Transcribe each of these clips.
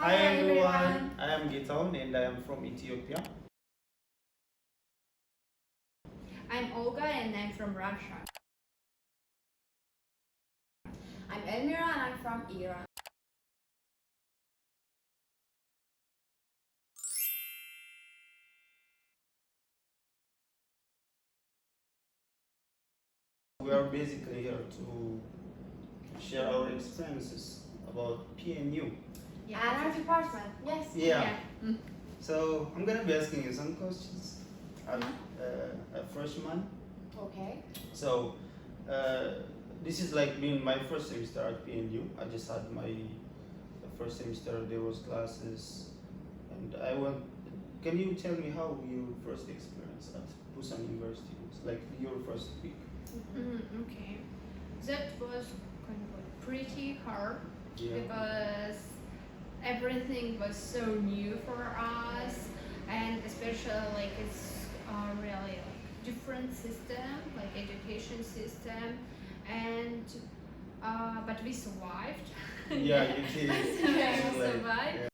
Hi everyone, I am Giton and I am from Ethiopia. I'm Olga and I'm from Russia. I'm Elmira and I'm from Iran. We are basically here to share our experiences about PNU. And our department, yes. Yeah. So I'm gonna be asking you some questions. I'm a freshman. Okay. So this is like being my first semester at PNU. I just had my first semester. There was classes, and I went. Can you tell me how your first experience at Pusan University was? Like your first week? Okay, that was kind of pretty hard Yeah. because everything was so new for us, and especially like it's really like different system, like education system, and but we survived. Yeah, you did. We Like, survived. yeah.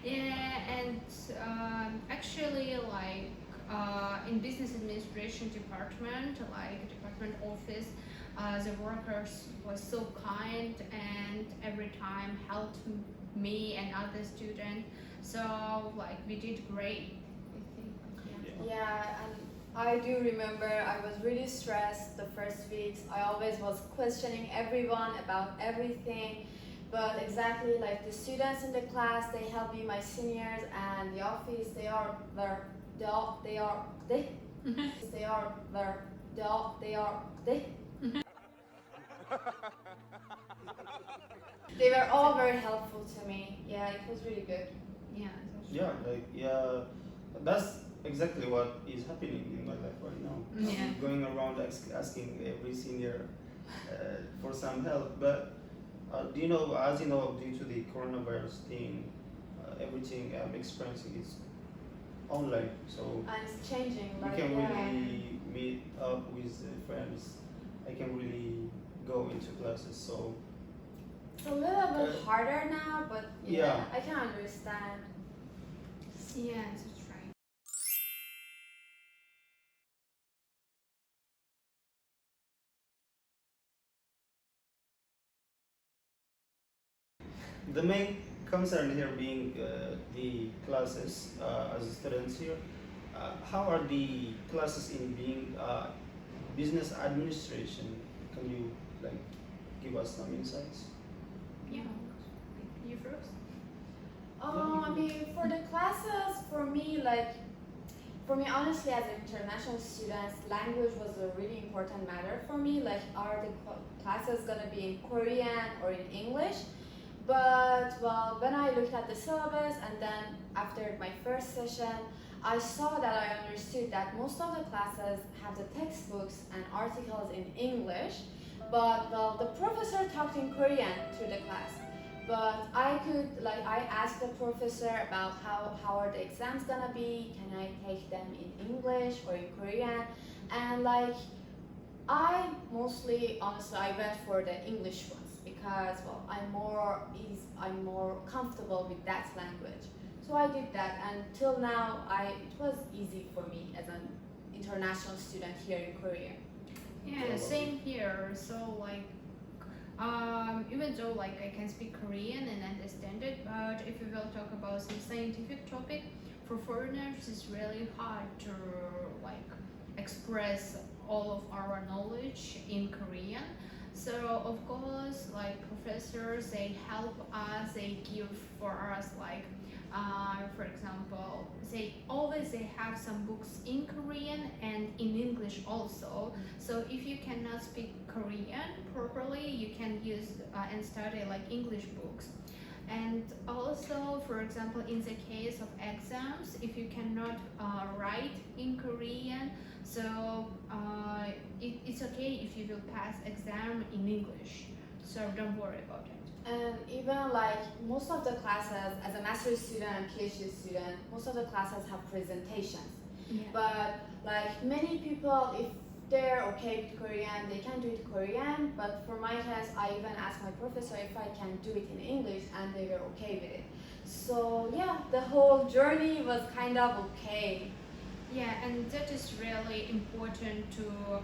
Yeah, and actually, like in business administration department, like department office, the workers was so kind and every time helped me and other students. So like we did great. I think. Yeah, and I do remember I was really stressed the first weeks. I always was questioning everyone about everything. But exactly like the students in the class, they help me, my seniors, and the office, they are there. They are they are they are there. They are they. They were all very helpful to me. Yeah, it was really good. Yeah. Yeah, like that's exactly what is happening in my life right now. Yeah. Going around asking every senior for some help, but do you know, as you know, due to the coronavirus thing, everything I'm experiencing is online, so And it's changing. we Like, can yeah. really meet up with friends. I can really go into classes, so It's a little bit harder now, but Yeah. I can understand. Yeah, that's right. the main concern here being the classes as students here. How are the classes in being business administration? Can you like give us some insights? Yeah. You first. I mean, for the classes, for me, honestly, as an international student, language was a really important matter for me. Like, are the classes gonna be in Korean or in English? But well, when I looked at the syllabus and then after my first session, I saw that I understood that most of the classes have the textbooks and articles in English, but well, the professor talked in Korean to the class. But I asked the professor about how are the exams gonna be, can I take them in English or in Korean? And like, honestly, I went for the English ones because well, I'm more comfortable with that language. So I did that, and till now, it was easy for me as an international student here in Korea. Yeah, same here. So like, even though like I can speak Korean and understand it, but if we will talk about some scientific topic, for foreigners it's really hard to like express all of our knowledge in Korean. So of course, like professors, they help us. They give for us like, for example, they have some books in Korean and in English also. So if you cannot speak Korean properly, you can use and study like English books. And also, for example, in the case of exams, if you cannot write in Korean, so it's okay if you will pass exam in English. So don't worry about it. And even like most of the classes, as a master's student and PhD student, most of the classes have presentations. Yeah. But like many people, if they're okay with Korean, they can do it Korean, but for my test, I even asked my professor if I can do it in English, and they were okay with it. So yeah, the whole journey was kind of okay. Yeah, and that is really important to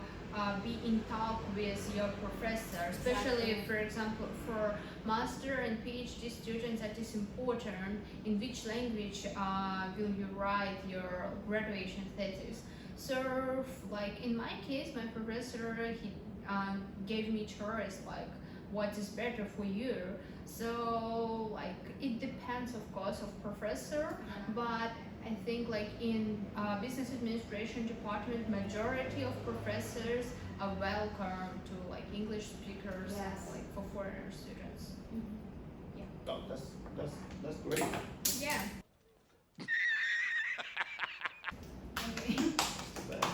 be in talk with your professor, especially Exactly. for example for master and PhD students. That is important. In which language will you write your graduation thesis? So, like in my case, my professor he gave me choice like what is better for you. So like it depends of course of professor, but I think like in business administration department, majority of professors are welcome to like English speakers, Yes. like for foreigner students. Oh, that's great. Yeah. Okay. But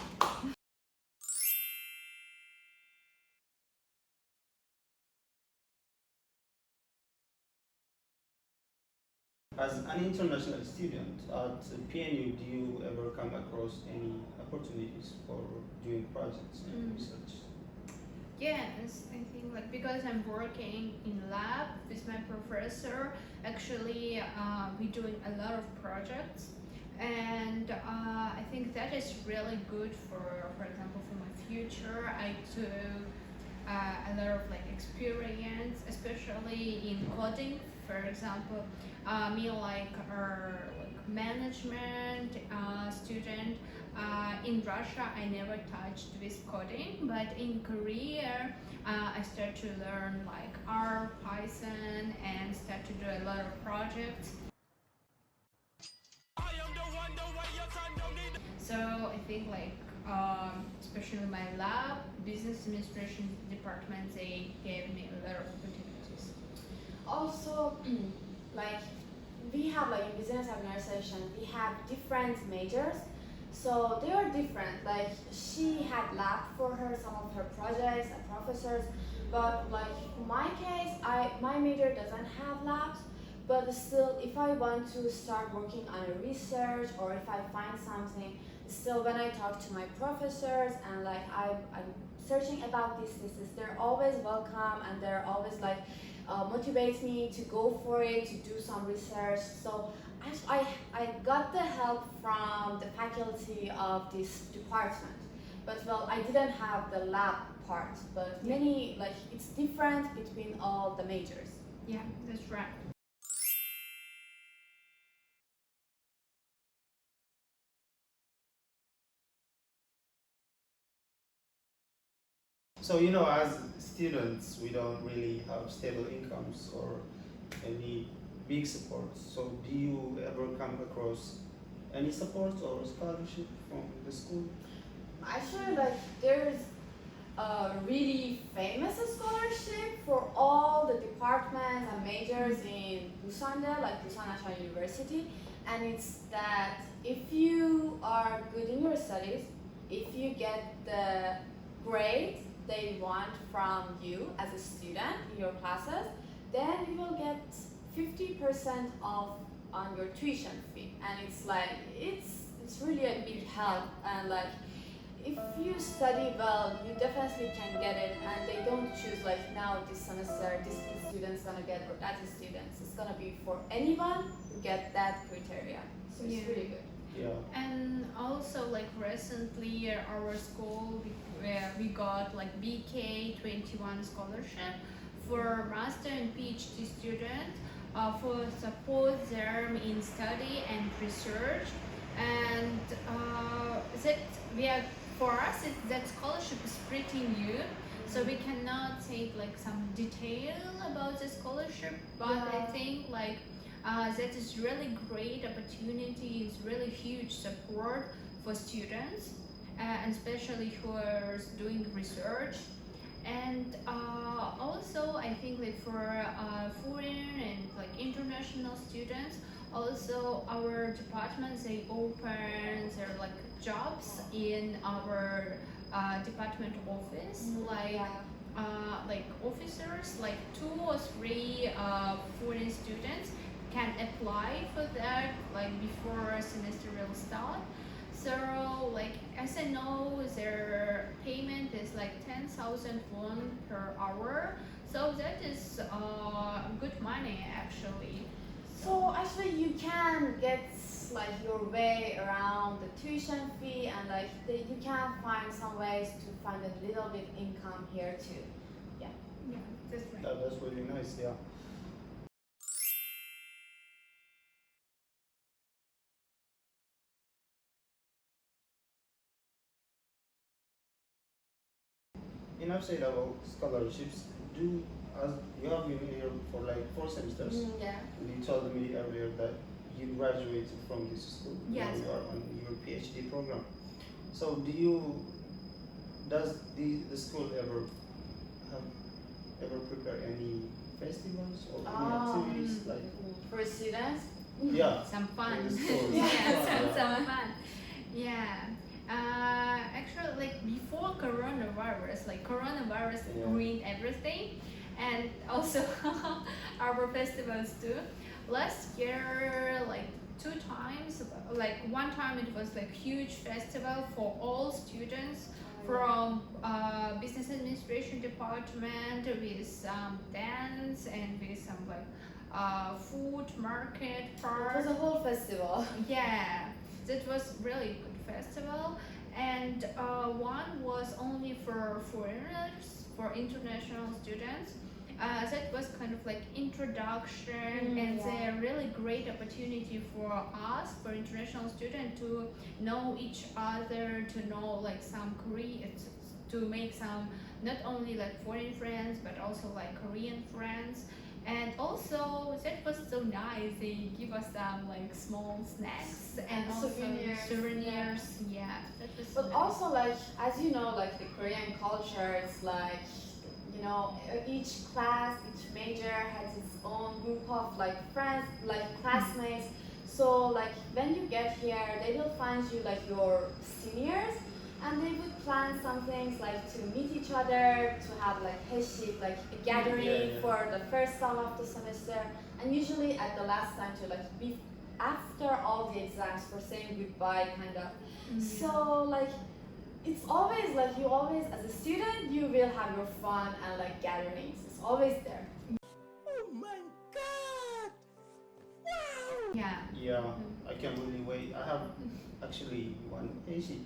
as an international student at PNU, do you ever come across any opportunities for doing projects and research? Yes, I think like because I'm working in lab with my professor, actually we're doing a lot of projects, and I think that is really good for example, for my future. I took a lot of like experience, especially in coding. For example, me like management student. In Russia, I never touched with coding, but in Korea, I started to learn like R, Python, and start to do a lot of projects. So I think like especially my lab, business administration department, they gave me a lot of opportunities. Also, like we have like in business administration, we have different majors. So they are different. Like she had lab for her some of her projects and professors, but like in my case, my major doesn't have labs. But still, if I want to start working on a research or if I find something, still when I talk to my professors and like I'm searching about this, they're always welcome and they're always like motivates me to go for it, to do some research. So I got the help from the faculty of this department. But well, I didn't have the lab part, but many, like it's different between all the majors. Yeah, that's right. So, as students, we don't really have stable incomes or any big supports. So, do you ever come across any support or scholarship from the school? Actually, like there's a really famous scholarship for all the departments and majors in Pusan, like Pusan National University, and it's that if you are good in your studies, if you get the grade they want from you as a student in your classes, then you will get 50% off on your tuition fee, and it's like it's really a big help. And like if you study well, you definitely can get it, and they don't choose like now this semester this student's gonna get or that student's. It's gonna be for anyone who get that criteria. So it's Yeah. really good. Yeah. And also like recently our school we got like BK21 scholarship for master and PhD students for support them in study and research, and that we are for us that scholarship is pretty new, so we cannot say like some detail about the scholarship, but I Yeah. think like that is really great opportunity, is really huge support for students, and especially who are doing research. And also I think like for foreign and like international students, also our departments they open their like jobs in our department office, like officers, like 2 or 3 foreign students can apply for that like before semester will start. So like as I know their payment 1,000 won per hour. So that is good money actually. So actually, you can get like your way around the tuition fee, and like you can find some ways to find a little bit income here too. Yeah, that's right. That's really nice. Yeah. Enough said about scholarships. Do as you have been here for like 4 semesters, Yeah. and you told me earlier that you graduated from this school. Yes. Now you are on your PhD program. So does the school ever prepare any festivals or any activities like For students. yeah Some fun. in the school? Yeah, some fun. Yeah. Actually, like before coronavirus, Yeah. ruined everything, and also our festivals too. Last year, like 2 times, like one time it was like huge festival for all students from business administration department with some dance and with some like food market It part. was a whole festival. Yeah, that was really good festival, and one was only for foreigners, for international students. That was kind of like introduction and yeah. a really great opportunity for us, for international students, to know each other, to know like some Korean, to make some not only like foreign friends but also like Korean friends. And also that was so nice. They give us some like small snacks and also Souvenirs. souvenirs. Yeah, that was. But nice. also, like, as you know, like the Korean culture, it's like, you know, each class, each major has its own group of like friends, like classmates. So like when you get here, they will find you like your seniors, and they would plan some things like to meet each other, to have like heshik, like a gathering Yeah. for the first time of the semester, and usually at the last time to like be after all the exams for saying goodbye, kind of. So like it's always like you always as a student you will have your fun and like gatherings. It's always there. Oh my god! Wow! Yeah. Yeah, I can really wait. I have actually one AC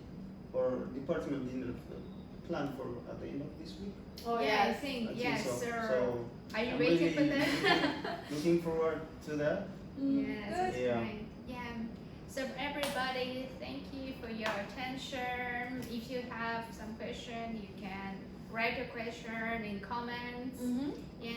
or department dinner planned for at the end of this week. Oh yeah, I yes. think I yes, think so. sir. So Are you I'm waiting for really that? looking forward to that. Yes, that's Yeah. right. Yeah. So everybody, thank you for your attention. If you have some question, you can write your question in comments. Mm-hmm. Yeah.